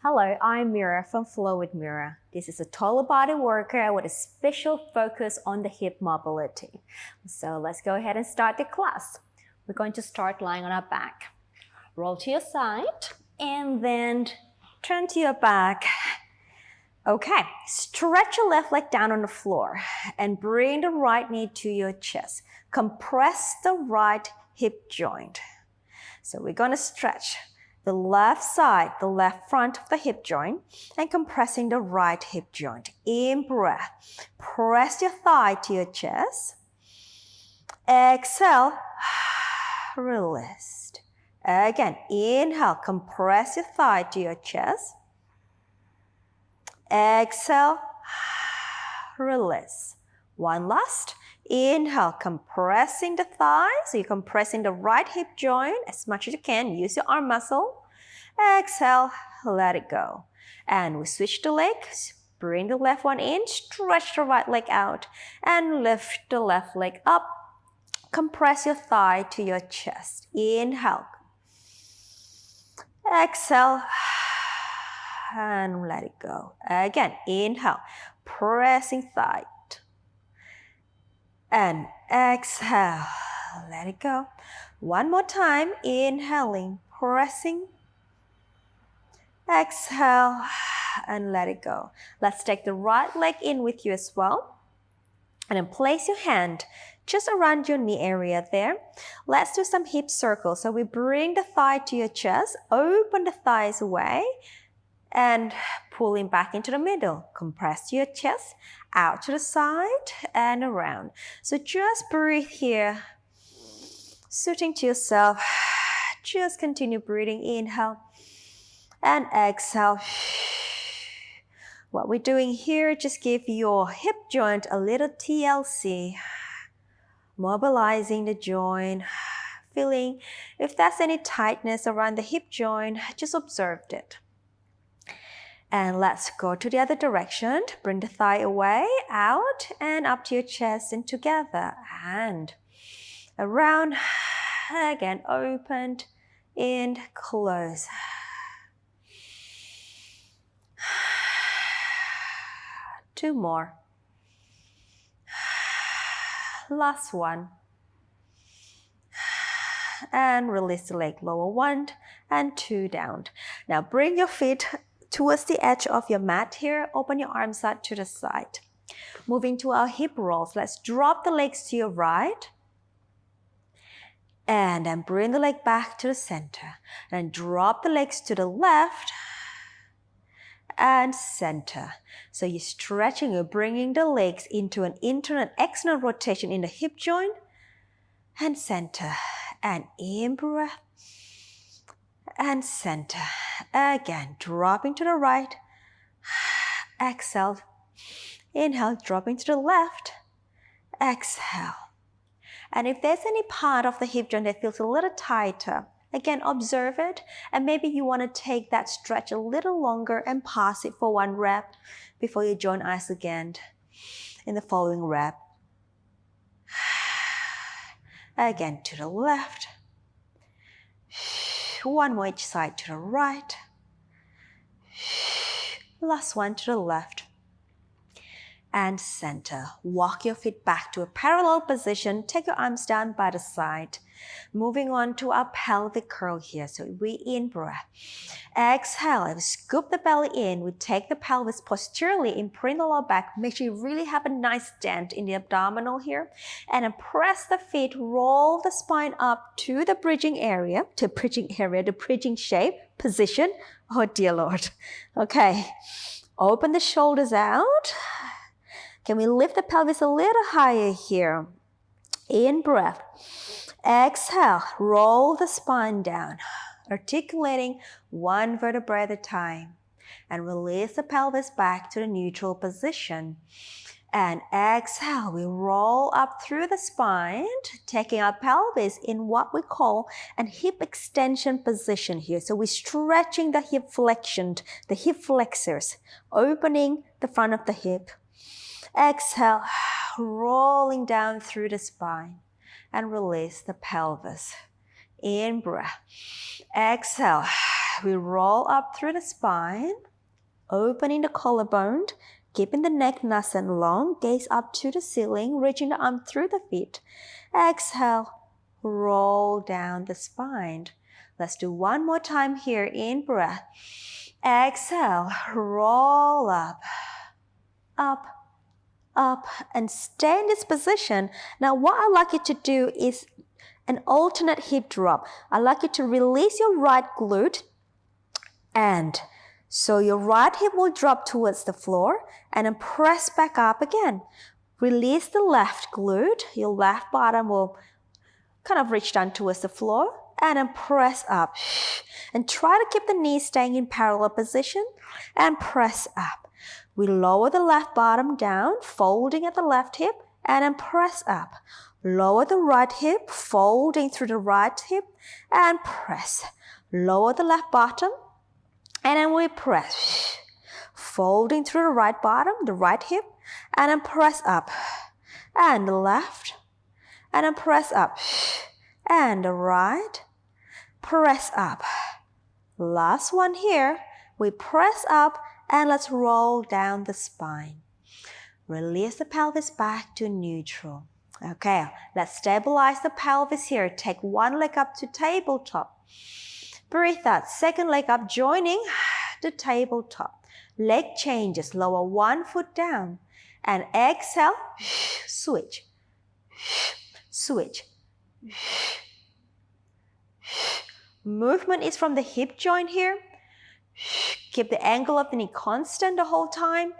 Hello, I'm Mira from Flow with Mira. This is a total body workout with a special focus on the hip mobility. So let's go ahead and start the class. We're going to start lying on our back. Roll to your side and then turn to your back. Okay, stretch your left leg down on the floor and bring the right knee to your chest. Compress the right hip joint. So we're going to stretch the left side, the left front of the hip joint, and compressing the right hip joint. In breath, press your thigh to your chest. Exhale, release. Again, inhale, compress your thigh to your chest. Exhale, release. One last. Inhale, compressing the thigh. So you're compressing the right hip joint as much as you can. Use your arm muscle. Exhale, let it go. And we switch the legs. Bring the left one in. Stretch the right leg out. And lift the left leg up. Compress your thigh to your chest. Inhale. Exhale. And let it go. Again, inhale. Pressing thigh. And exhale, let it go. One more time, inhaling, pressing. Exhale, and let it go. Let's take the right leg in with you as well. And then place your hand just around your knee area there. Let's do some hip circles. So we bring the thigh to your chest, open the thighs away, and pulling back into the middle. Compress your chest, out to the side and around. So just breathe here, soothing to yourself. Just continue breathing, inhale and exhale. What we're doing here, just give your hip joint a little TLC. Mobilizing the joint, feeling if there's any tightness around the hip joint, just observe it. And let's go to the other direction. Bring the thigh away, out, and up to your chest and together. And around, again, opened, in, close. Two more. Last one. And release the leg, lower one and two down. Now bring your feet towards the edge of your mat here. Open your arms out to the side. Moving to our hip rolls. Let's drop the legs to your right. And then bring the leg back to the center. And drop the legs to the left and center. So you're stretching, you're bringing the legs into an internal and external rotation in the hip joint and center. And in breath and center. Again, dropping to the right. Exhale. Inhale, dropping to the left. Exhale. And if there's any part of the hip joint that feels a little tighter, again, observe it. And maybe you want to take that stretch a little longer and pause it for one rep before you join eyes again in the following rep. Again, to the left. One more each side to the right. Last one to the left. And center. Walk your feet back to a parallel position. Take your arms down by the side. Moving on to our pelvic curl here. So we in breath. Exhale. And scoop the belly in. We take the pelvis posteriorly, imprint the lower back. Make sure you really have a nice dent in the abdominal here. And then press the feet. Roll the spine up to the bridging area. The bridging shape. Position. Oh dear Lord. Okay. Open the shoulders out. Can we lift the pelvis a little higher here? In breath. Exhale, roll the spine down, articulating one vertebrae at a time. And release the pelvis back to the neutral position. And exhale, we roll up through the spine, taking our pelvis in what we call an hip extension position here. So we're stretching the hip flexion, the hip flexors, opening the front of the hip. Exhale, rolling down through the spine and release the pelvis. In breath. Exhale, We roll up through the spine, opening the collarbone, keeping the neck nice and long, gaze up to the ceiling, reaching the arm through the feet. Exhale, roll down the spine. Let's do one more time here. In breath. Exhale, roll up, up, up, and stay in this position. Now what I'd like you to do is an alternate hip drop. I'd like you to release your right glute, and so your right hip will drop towards the floor and then press back up again. Release the left glute. Your left bottom will kind of reach down towards the floor and then press up. And try to keep the knees staying in parallel position and press up. We lower the left bottom down, folding at the left hip, and then press up. Lower the right hip, folding through the right hip, and press. Lower the left bottom, and then we press. Folding through the right bottom, the right hip, and then press up. And the left, and then press up. And the right, press up. Last one here. We press up and let's roll down the spine. Release the pelvis back to neutral. Okay, let's stabilize the pelvis here. Take one leg up to tabletop. Breathe out. Second leg up, joining the tabletop. Leg changes. Lower one foot down. And exhale. Switch. Switch. Movement is from the hip joint here. Keep the angle of the knee constant the whole time.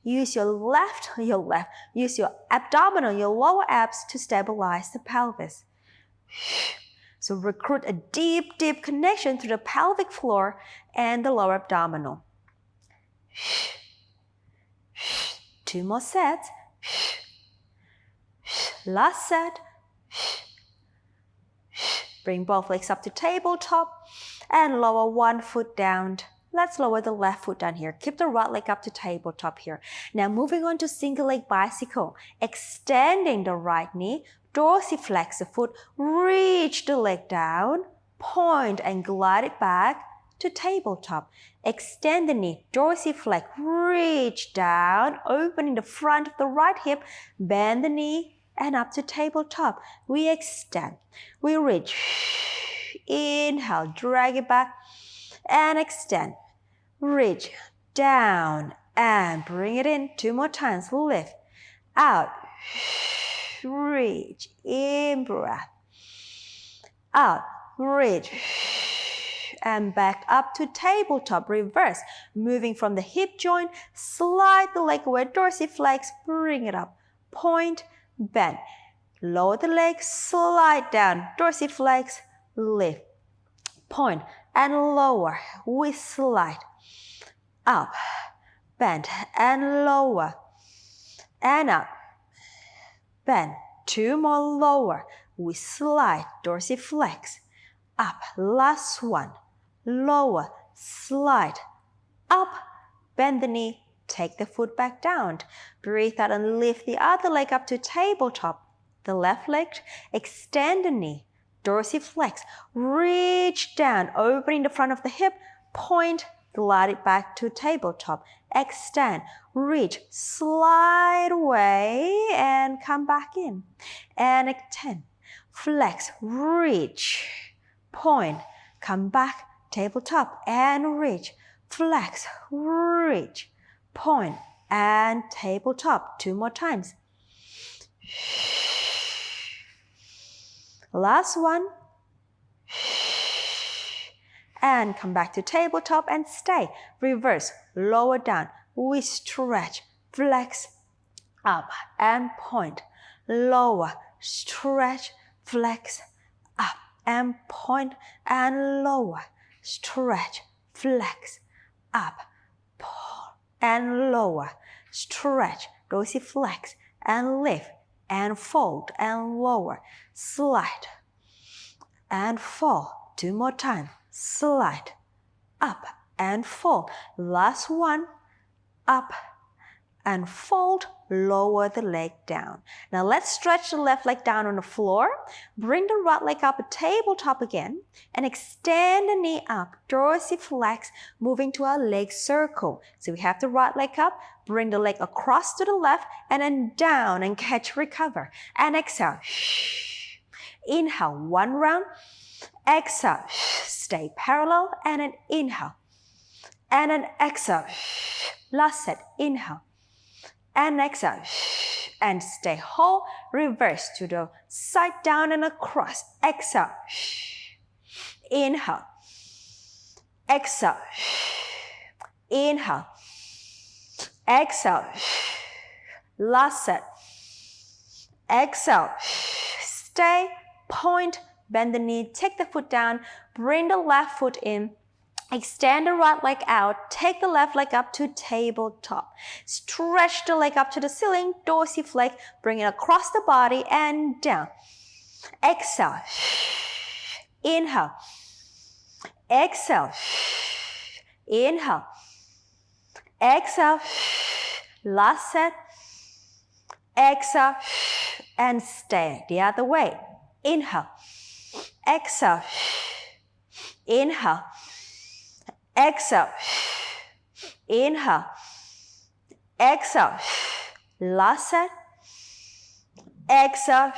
Use your left, use your abdominal, your lower abs to stabilize the pelvis. So recruit a deep, deep connection to the pelvic floor and the lower abdominal. 2 more sets. Last set. Bring both legs up to tabletop and lower one foot down. Let's lower the left foot down here. Keep the right leg up to tabletop here. Now moving on to single leg bicycle. Extending the right knee, dorsiflex the foot, reach the leg down, point and glide it back to tabletop. Extend the knee, dorsiflex, reach down, opening the front of the right hip, bend the knee, and up to tabletop. We extend. We reach. Inhale, drag it back and extend. Reach down and bring it in. 2 more times. Lift. Out. Reach. In breath. Out. Reach. And back up to tabletop. Reverse. Moving from the hip joint. Slide the leg away. Dorsiflex. Bring it up. Point. Bend. Lower the leg. Slide down. Dorsiflex. Lift. Point. And lower. We slide. Up. Bend. And lower. And up. Bend. 2 more lower. We slide. Dorsiflex. Up. Last one. Lower. Slide. Up. Bend the knee. Take the foot back down. Breathe out and lift the other leg up to tabletop. The left leg, extend the knee. Dorsiflex. Reach down, opening the front of the hip. Point, glide it back to tabletop. Extend, reach, slide away and come back in. And extend, flex, reach, point, come back, tabletop and reach, flex, reach, point and tabletop. 2 more times. Last one. And come back to tabletop and stay. Reverse, lower down. We stretch, flex, up and point. Lower, stretch, flex, up and point and lower. Stretch, flex, up, point and lower. Stretch, dorsiflex and lift and fold and lower. Slide and fall. 2 more times. Slide, up and fall. Last one. Up and fold, lower the leg down. Now let's stretch the left leg down on the floor. Bring the right leg up at tabletop again and extend the knee up, dorsiflex, moving to our leg circle. So we have the right leg up, bring the leg across to the left and then down and catch, recover. And exhale. Inhale, one round. Exhale, stay parallel and then inhale. And then exhale. Last set, inhale. And exhale, and stay whole, reverse to the side, down and across, exhale, inhale, exhale, inhale, exhale, last set, exhale, stay, point, bend the knee, take the foot down, bring the left foot in, extend the right leg out, take the left leg up to tabletop. Stretch the leg up to the ceiling, dorsiflex, bring it across the body and down. Exhale. Inhale. Exhale. Inhale. Exhale. Last set. Exhale. And stay the other way. Inhale. Exhale. Inhale. Exhale, inhale, exhale, last set, exhale,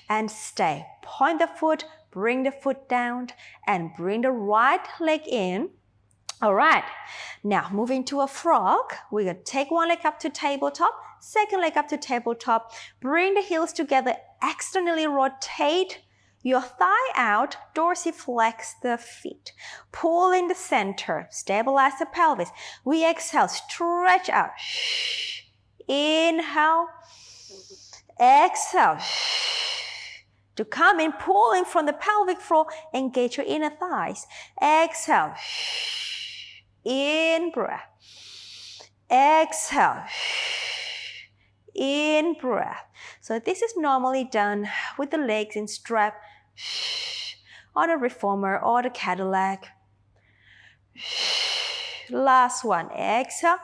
and stay. Point the foot, bring the foot down, and bring the right leg in. All right, now moving to a frog, we're going to take one leg up to tabletop, second leg up to tabletop, bring the heels together, externally rotate your thigh out, dorsiflex the feet. Pull in the center, stabilize the pelvis. We exhale, stretch out. Inhale, exhale. To come in, pull in from the pelvic floor, engage your inner thighs. Exhale, in breath. Exhale, in breath. So this is normally done with the legs in strap on a reformer or the Cadillac. Last one, exhale,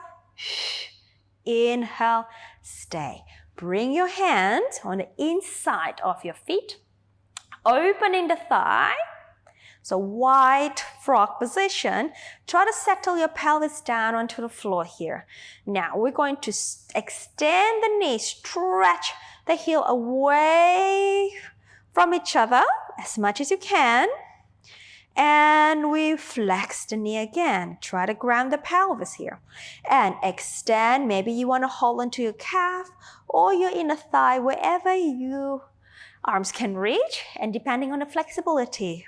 inhale, stay. Bring your hands on the inside of your feet, opening the thigh. So wide frog position. Try to settle your pelvis down onto the floor here. Now we're going to extend the knee, stretch the heel away from each other as much as you can. And we flex the knee again. Try to ground the pelvis here. And extend. Maybe you want to hold onto your calf or your inner thigh, wherever your arms can reach, and depending on the flexibility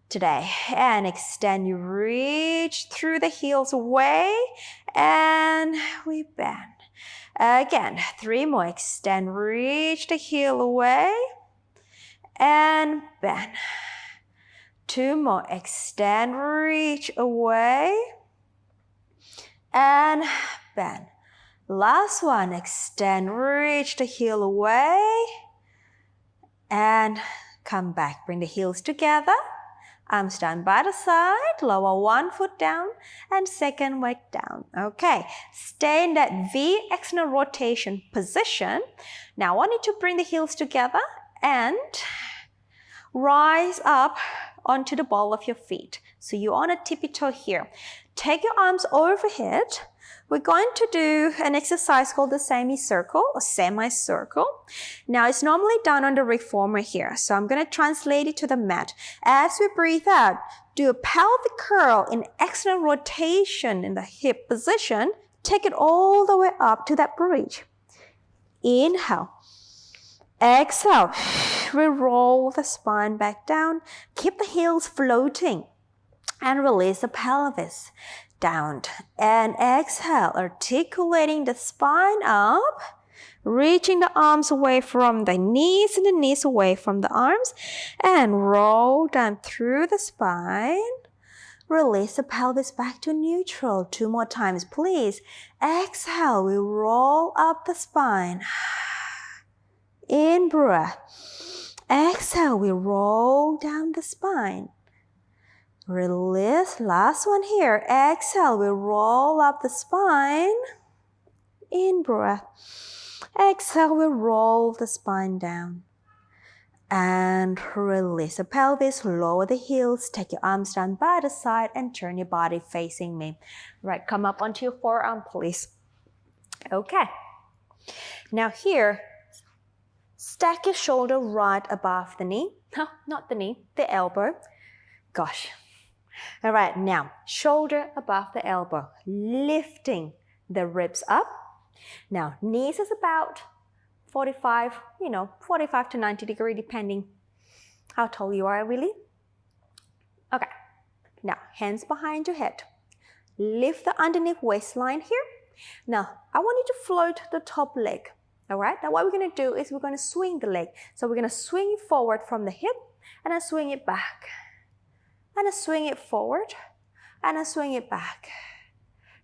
today. And extend, you reach through the heels away, and we bend. Again, 3 more. Extend, reach the heel away, and bend. 2 more. Extend, reach away, and bend. Last one. Extend, reach the heel away, and come back. Bring the heels together. Arms down by the side. Lower one foot down and second leg down. Okay. Stay in that V external rotation position. Now I want you to bring the heels together and rise up onto the ball of your feet. So you're on a tippy toe here. Take your arms overhead. We're going to do an exercise called the semicircle or semicircle. Now it's normally done on the reformer here. So I'm going to translate it to the mat. As we breathe out, do a pelvic curl in external rotation in the hip position. Take it all the way up to that bridge. Inhale. Exhale. We roll the spine back down. Keep the heels floating. And release the pelvis down. And exhale, articulating the spine up. Reaching the arms away from the knees and the knees away from the arms. And roll down through the spine. Release the pelvis back to neutral. 2 more times, please. Exhale, we roll up the spine. In breath. Exhale, we roll down the spine. Release. Last one here. Exhale, we roll up the spine. in breath. Exhale, we roll the spine down. And release the pelvis, lower the heels, take your arms down by the side and turn your body facing me. Right, come up onto your forearm, please. Okay. Now here, stack your shoulder right above the knee. No, not the knee, the elbow. Gosh. All right, now shoulder above the elbow, lifting the ribs up. Now knees is about 45 to 90 degrees, depending how tall you are really. Okay, now hands behind your head. Lift the underneath waistline here. Now, I want you to float the top leg. All right, now what we're going to do is we're going to swing the leg. So we're going to swing it forward from the hip, and then swing it back. And then swing it forward, and then swing it back.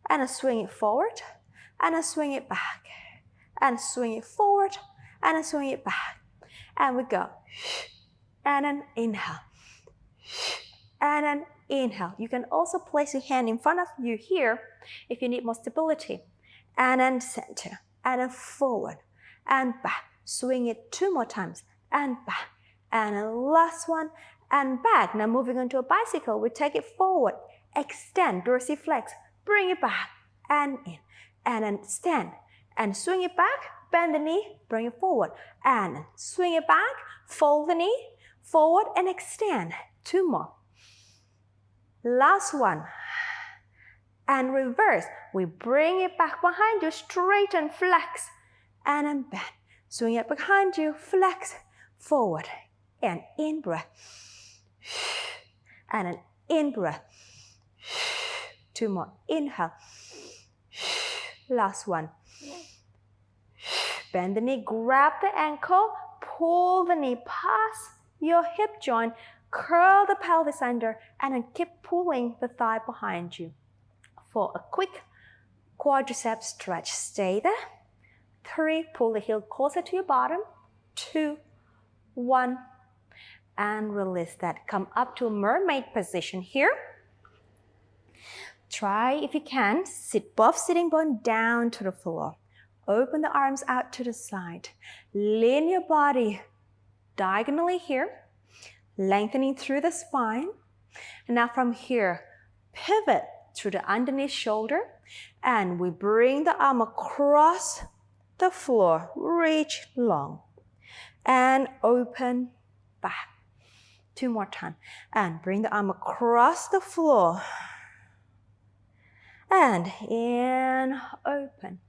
And then swing it forward, and then swing it back. And swing it forward, and then swing it back. And we go. And then inhale. And then inhale. You can also place your hand in front of you here if you need more stability. And then center. And then forward. And back. Swing it 2 more times. And back. And then last one. And back. Now moving on to a bicycle. We take it forward. Extend. Dorsiflex. Bring it back. And in. And then stand. And swing it back, bend the knee, bring it forward. And swing it back, fold the knee, forward and extend. 2 more. Last one. And reverse. We bring it back behind you, straighten, flex, and then bend. Swing it behind you, flex, forward, and in breath. And an in breath. 2 more. Inhale. Last one. Bend the knee, grab the ankle, pull the knee past your hip joint, curl the pelvis under, and then keep pulling the thigh behind you. For a quick quadricep stretch, stay there. 3, pull the heel closer to your bottom. 2, 1, and release that. Come up to a mermaid position here. Try, if you can, sit both sitting bone down to the floor. Open the arms out to the side. Lean your body diagonally here, lengthening through the spine. And now from here, pivot through the underneath shoulder, and we bring the arm across the floor. Reach long. And open back. 2 more times. And bring the arm across the floor. And in, open.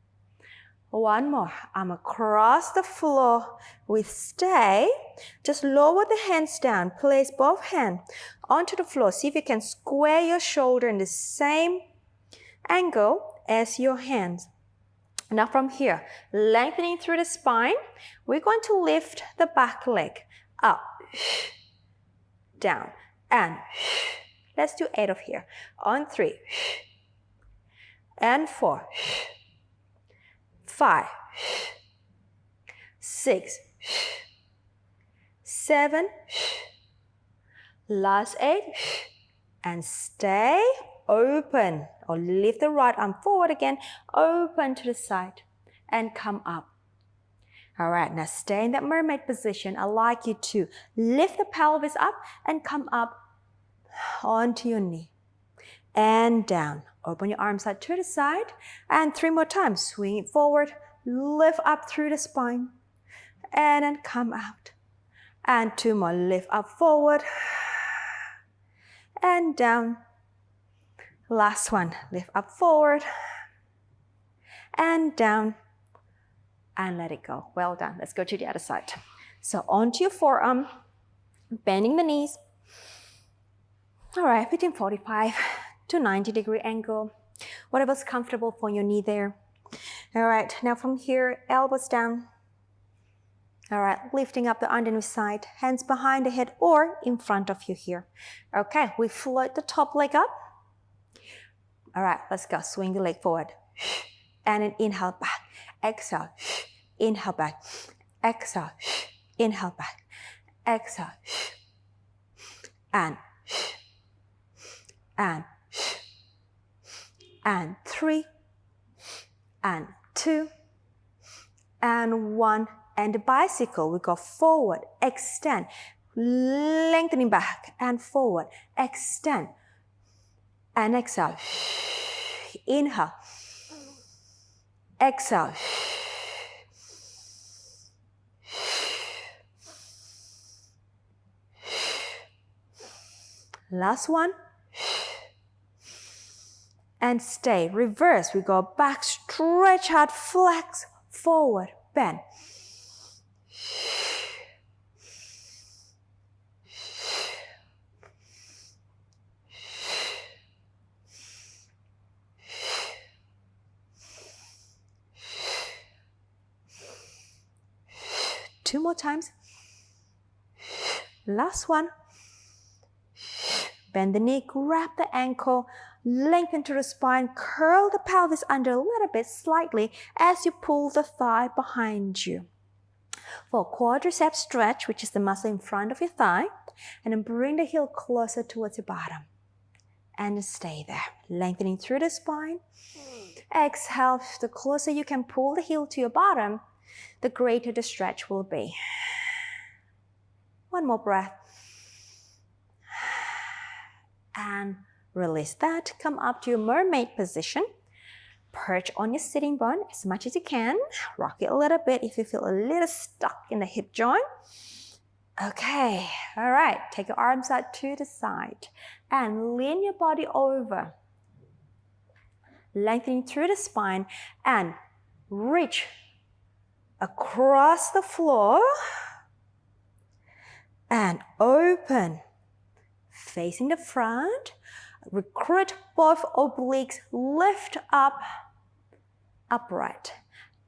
1 more. Arm across the floor. We stay. Just lower the hands down. Place both hands onto the floor. See if you can square your shoulder in the same angle as your hands. Now from here, lengthening through the spine, we're going to lift the back leg up, down, and let's do 8 of here. On 3, and 4, 5, 6, 7, last 8, and stay open, or lift the right arm forward again, open to the side, and come up. All right, now stay in that mermaid position. I'd like you to lift the pelvis up and come up onto your knee, and down. Open your arms out to the side, and 3 more times. Swing it forward, lift up through the spine, and then come out. And 2 more, lift up forward, and down. Last one, lift up forward, and down, and let it go. Well done. Let's go to the other side. So onto your forearm, bending the knees. All right, between 45 to 90 degree angle, whatever's comfortable for your knee there. All right, now from here, elbows down. All right, lifting up the underneath side, hands behind the head or in front of you here. Okay, we float the top leg up. All right, let's go. Swing the leg forward. And then inhale back. Exhale. Inhale back. Exhale. Inhale back. Exhale. And 3, and 2, and 1. And the bicycle, we go forward, extend, lengthening back and forward, extend, and exhale. Inhale, exhale. Last one. And stay. Reverse. We go back, stretch out, flex, forward, bend. Two more times. Last one. Bend the knee, grab the ankle, lengthen to the spine, curl the pelvis under a little bit slightly as you pull the thigh behind you. For quadriceps stretch, which is the muscle in front of your thigh, and then bring the heel closer towards your bottom. And stay there, lengthening through the spine. Exhale, the closer you can pull the heel to your bottom, the greater the stretch will be. One more breath. And release that. Come up to your mermaid position. Perch on your sitting bone as much as you can. Rock it a little bit if you feel a little stuck in the hip joint. Okay, all right. Take your arms out to the side and lean your body over. Lengthening through the spine and reach across the floor and open. Facing the front, recruit both obliques, lift up, upright.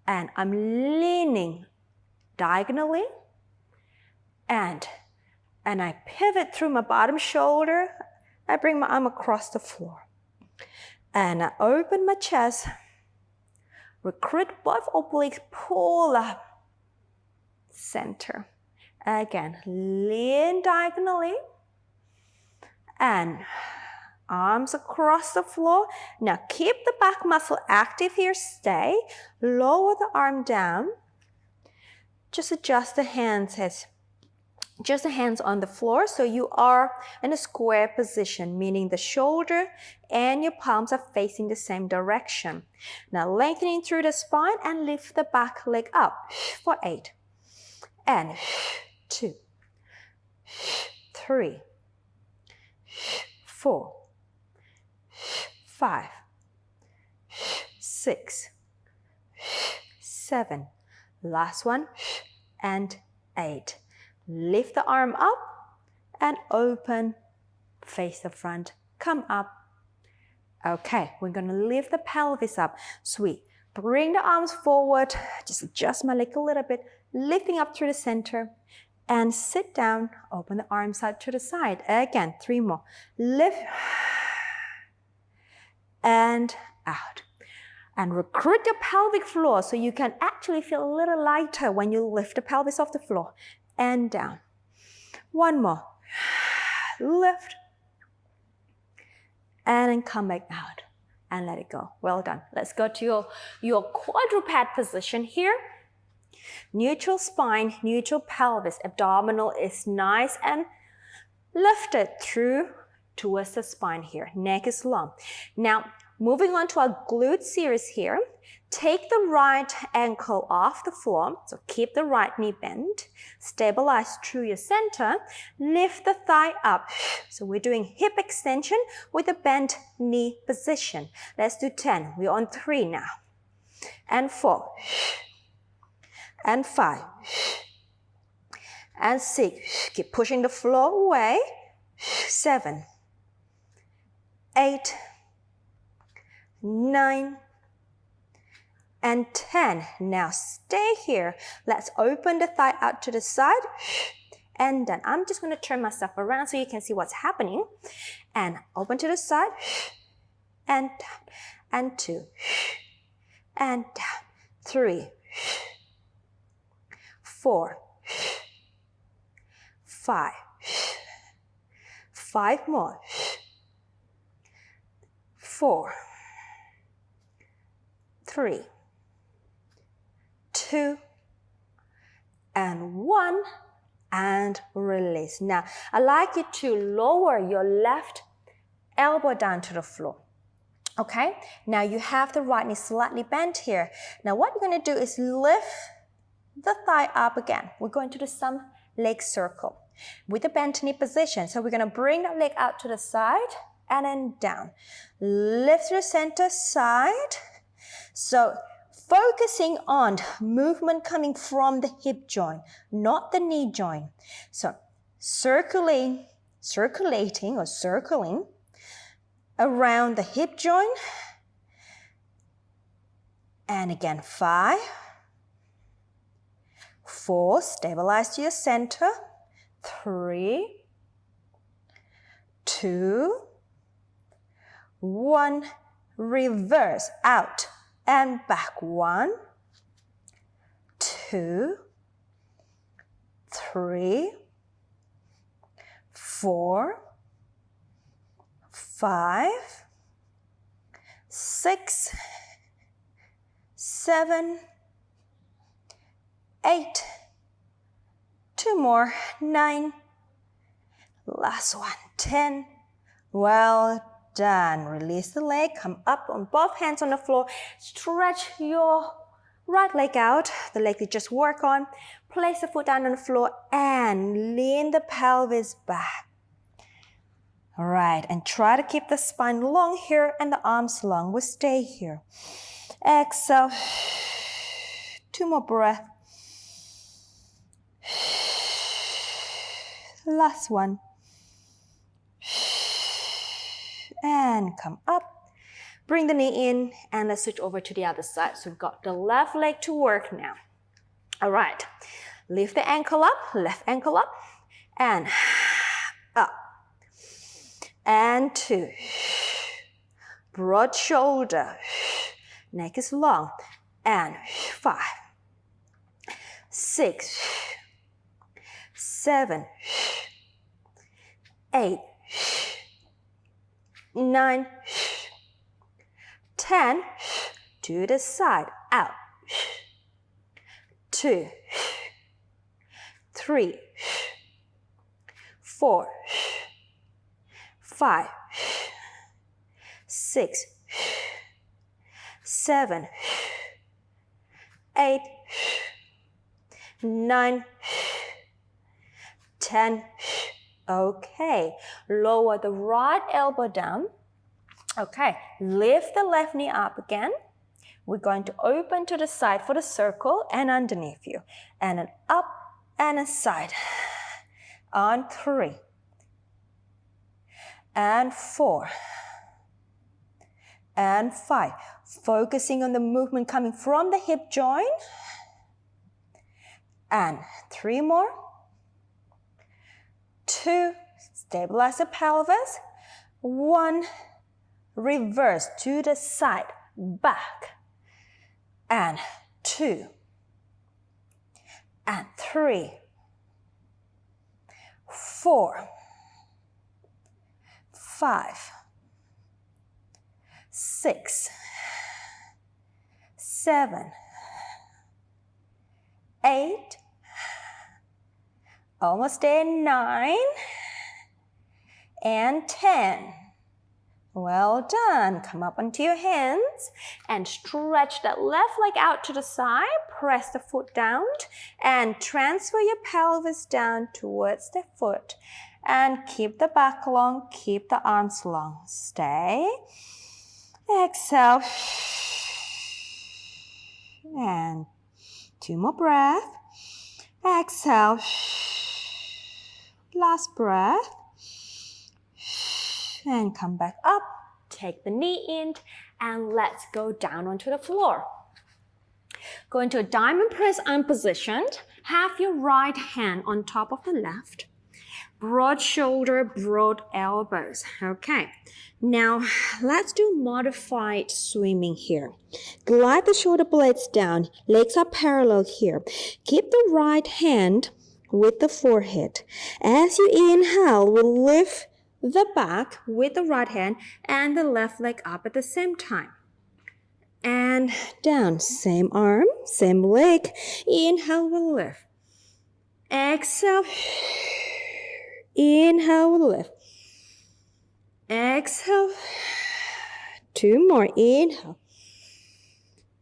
And I'm leaning diagonally and I pivot through my bottom shoulder. I bring my arm across the floor. And I open my chest, recruit both obliques, pull up, center. Again, lean diagonally. And arms across the floor. Now keep the back muscle active here, stay. Lower the arm down. Just adjust the hands on the floor so you are in a square position, meaning the shoulder and your palms are facing the same direction. Now lengthening through the spine and lift the back leg up for 8. And 2, 3, 4, 5, 6, 7. Last one. And 8. Lift the arm up and open. Face the front. Come up. Okay, we're going to lift the pelvis up. Sweet. Bring the arms forward. Just adjust my leg a little bit. Lifting up through the center. And sit down, open the arms out to the side. Again, 3 more. Lift and out. And recruit your pelvic floor so you can actually feel a little lighter when you lift the pelvis off the floor. And down. 1 more. Lift. And then come back out. And let it go. Well done. Let's go to your quadruped position here. Neutral spine, neutral pelvis, abdominal is nice and lifted through towards the spine here. Neck is long. Now, moving on to our glute series here. Take the right ankle off the floor, so keep the right knee bent. Stabilize through your center. Lift the thigh up. So we're doing hip extension with a bent knee position. Let's do 10. We're on 3 now. And 4. And 5. And 6. Keep pushing the floor away. 7. 8. 9. And 10. Now stay here. Let's open the thigh out to the side. And then I'm just going to turn myself around so you can see what's happening. And open to the side. And down. And 2. And down. 3. 4. 5. 5 more. 4. 3. 2, and 1, and release. Now, I'd like you to lower your left elbow down to the floor. Okay, now you have the right knee slightly bent here. Now what you're going to do is lift the thigh up again. We're going to do some leg circle with the bent knee position. So we're going to bring the leg out to the side and then down. Lift through center side. So focusing on movement coming from the hip joint, not the knee joint. So circling around the hip joint. And again, 5, 4, stabilize to your center. 3, 2, 1, reverse out and back. 1, 2, 3, 4, 5, 6, 7, 8, 2 more, 9, last one, 10. Well done. Release the leg, come up on both hands on the floor, stretch your right leg out, the leg you just work on, place the foot down on the floor and lean the pelvis back. All right, and try to keep the spine long here and the arms long. We'll stay here. Exhale. 2 more breaths. Last one. And come up. Bring the knee in and let's switch over to the other side. So we've got the left leg to work now. All right, lift the ankle up, left ankle up, and up. And 2. Broad shoulder. Neck is long. And 5, 6, 7, 8, 9, 10. To the side. Out. 2, 3, 4, 5, 6, 7, 8, 9, 10. Okay, lower the right elbow down. Okay, lift the left knee up again. We're going to open to the side for the circle and underneath you. And an up and a side. On 3. And 4. And 5. Focusing on the movement coming from the hip joint. And 3 more. 2. Stabilize the pelvis. 1. Reverse to the side. Back. And 2. And 3. 4. 5. 6. 7. 8. Almost there, 9. And 10. Well done. Come up onto your hands and stretch that left leg out to the side. Press the foot down and transfer your pelvis down towards the foot. And keep the back long, keep the arms long. Stay. Exhale. And 2 more breaths. Exhale. Last breath. And come back up. Take the knee in and let's go down onto the floor. Go into a diamond press unpositioned. Have your right hand on top of the left. Broad shoulder, broad elbows. Okay, now let's do modified swimming here. Glide the shoulder blades down. Legs are parallel here. Keep the right hand with the forehead. As you inhale, we'll lift the back with the right hand and the left leg up at the same time. and down. Same arm, same leg. Inhale, we'll lift. Exhale. Inhale, we'll lift. Exhale. 2 more. Inhale.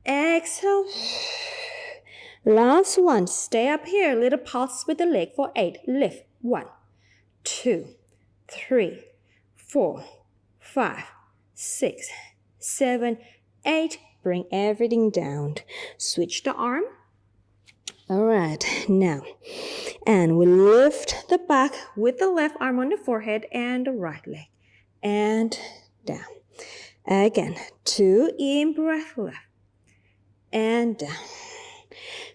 Exhale. Last one. Stay up here. Little pulse with the leg for 8. Lift. 1, 2, 3, 4, 5, 6, 7, 8. Bring everything down. Switch the arm. All right, now, and we lift the back with the left arm on the forehead and the right leg. And down. Again, 2, in breath left. And down.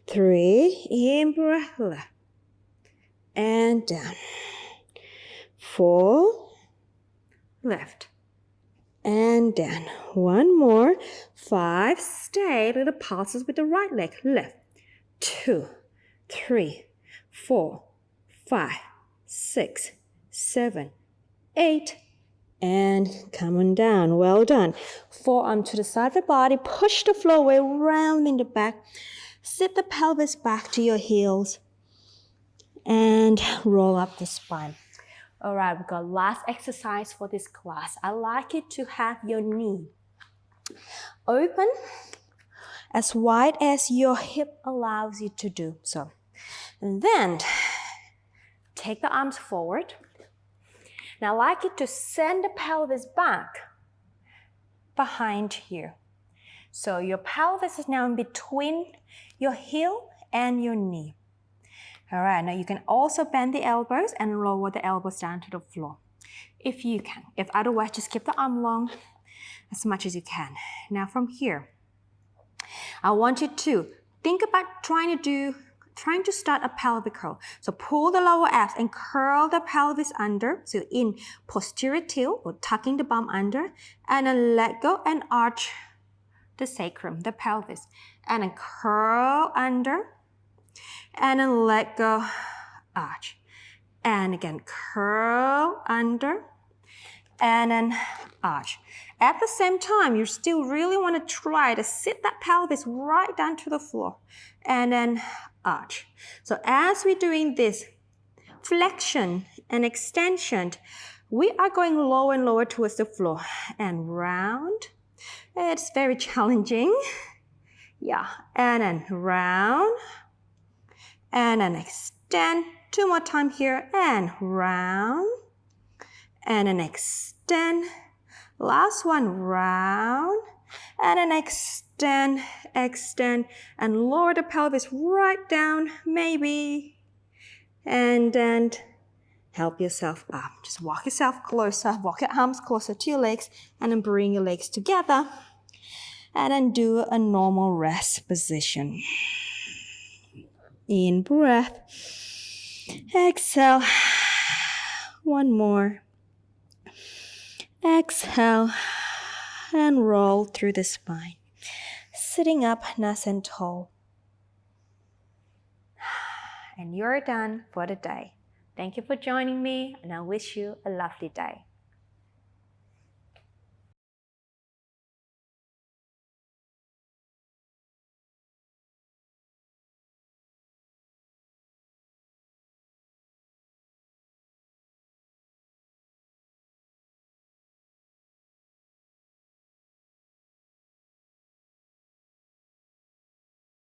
3, in breath left. And down. 4, left. And down. 1 more. 5, stay. Little pulses with the right leg. Left. 2, 3, 4, 5, 6, 7, 8. And come on down. Well done. Forearm to the side of the body. Push the floor away, round in the back. Sit the pelvis back to your heels. And roll up the spine. All right, we've got last exercise for this class. I'd like you to have your knee open as wide as your hip allows you to do so. And then take the arms forward. Now I'd like you to send the pelvis back behind here. So your pelvis is now in between your heel and your knee. All right, now you can also bend the elbows and lower the elbows down to the floor if you can. If otherwise, just keep the arm long as much as you can. Now from here, I want you to think about trying to start a pelvic curl. So pull the lower abs and curl the pelvis under. So in posterior tilt or tucking the bum under, and then let go and arch the sacrum, the pelvis, and then curl under, and then let go, arch, and again curl under, and then arch. At the same time, you still really want to try to sit that pelvis right down to the floor, and then arch. So as we're doing this flexion and extension, we are going lower and lower towards the floor and round. It's very challenging. Yeah, and then round, and then extend. 2 more times here, and round, and then extend. Last one, round, and then extend, extend, and lower the pelvis right down, maybe, and then help yourself up. Just walk yourself closer, walk your arms closer to your legs, and then bring your legs together, and then do a normal rest position. In breath, exhale, 1 more. Exhale and roll through the spine. Sitting up nice and tall. And you're done for the day. Thank you for joining me, and I wish you a lovely day.